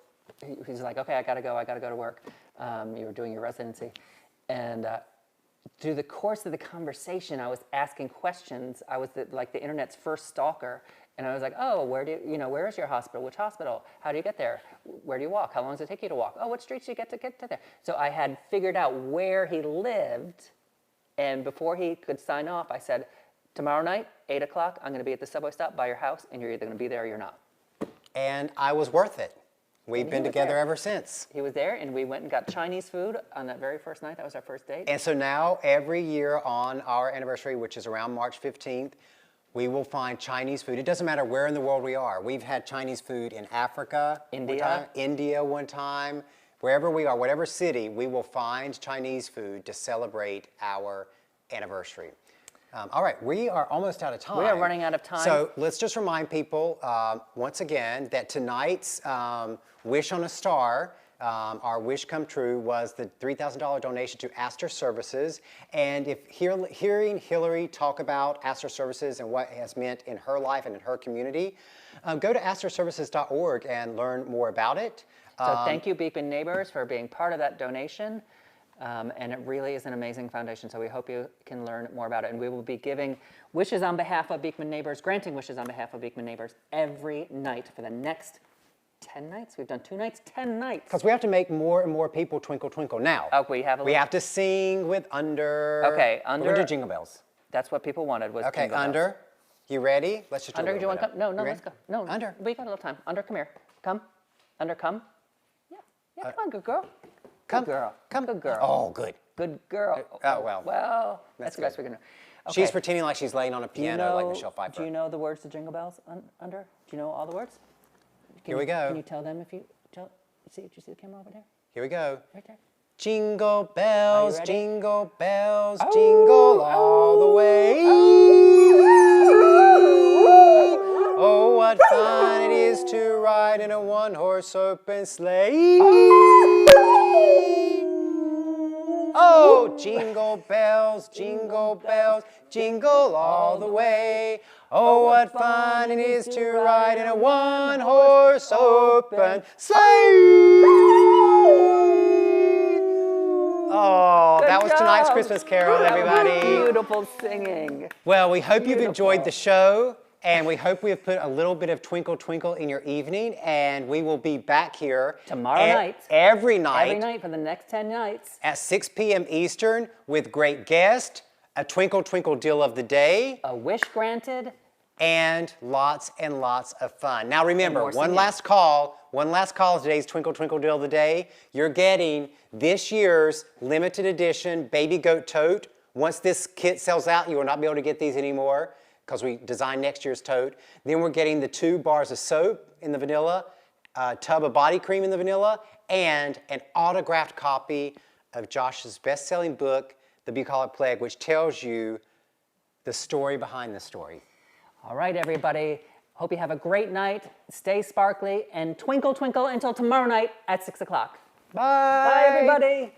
he's like, okay, I gotta go to work. You were doing your residency. And through the course of the conversation, I was asking questions. I was the internet's first stalker. And I was like, oh, where is your hospital? Which hospital? How do you get there? Where do you walk? How long does it take you to walk? Oh, what streets do you get to there? So I had figured out where he lived. And before he could sign off, I said, tomorrow night, 8 o'clock, I'm going to be at the subway stop by your house, and you're either going to be there or you're not. and I was worth it. We've And been he was together there. ever since. He was there, and we went and got Chinese food on that very first night. That was our first date. And so now every year on our anniversary, which is around March 15th, we will find Chinese food. It doesn't matter where in the world we are. We've had Chinese food in Africa, India one time. Wherever we are, whatever city, we will find Chinese food to celebrate our anniversary. All right, we are almost out of time. We are running out of time. So let's just remind people once again that tonight's Wish on a Star, our wish come true, was the $3,000 donation to Astor Services. And if hearing Hilarie talk about Astor Services and what it has meant in her life and in her community, go to astorservices.org and learn more about it. So thank you, Beekman Neighbors, for being part of that donation. And it really is an amazing foundation, so we hope you can learn more about it. And we will be giving wishes on behalf of Beekman Neighbors, granting wishes on behalf of Beekman Neighbors every night for the next 10 nights. We've done 2 nights, 10 nights. Because we have to make more and more people twinkle, twinkle. Now, we have to sing with Under. Okay, We're Under. going to do Jingle Bells. That's what people wanted, was Okay, Jingle Bells. Under. You ready? Let's just do Under, a do you little want to bit come? of- No, You let's go. ready? No, Under. We got a little time. Under, come here. Come. Under, come. Yeah, come on, good girl. Come. Good girl. Come. Good girl. Oh, good. Good girl. well. Well, that's the good. best we can do. She's Okay. pretending like she's laying on a Do you piano like know- Michelle Pfeiffer. Do you know the words to Jingle Bells, Under? Do you know all the words? Here we go. Can you tell them if you tell? Do you see the camera over there? Here we go. Right there. Jingle Are bells, you ready? jingle bells, jingle all the way. Oh, what fun it is to ride in a one-horse open sleigh. Oh, jingle bells, jingle all the way. Oh, what fun it is to ride in a one-horse open sleigh. Oh, that was tonight's job. Christmas Carol, everybody. Beautiful singing. Well, we hope you've enjoyed the show, and we hope we have put a little bit of twinkle twinkle in your evening, and we will be back here Tomorrow night. Every night. Every night for the next 10 nights. At 6 p.m. Eastern with great guests, a twinkle twinkle deal of the day, A wish granted. and lots of fun. Now remember, more one singing. last call of today's Twinkle Twinkle Deal of the Day. You're getting this year's limited edition Baby Goat Tote. Once this kit sells out, you will not be able to get these anymore because we designed next year's tote. Then we're getting the 2 bars of soap in the vanilla, a tub of body cream in the vanilla, and an autographed copy of Josh's best-selling book, The Bucolic Plague, which tells you the story behind the story. All right, everybody. Hope you have a great night. Stay sparkly and twinkle, twinkle until tomorrow night at 6 o'clock. Bye. Bye, everybody.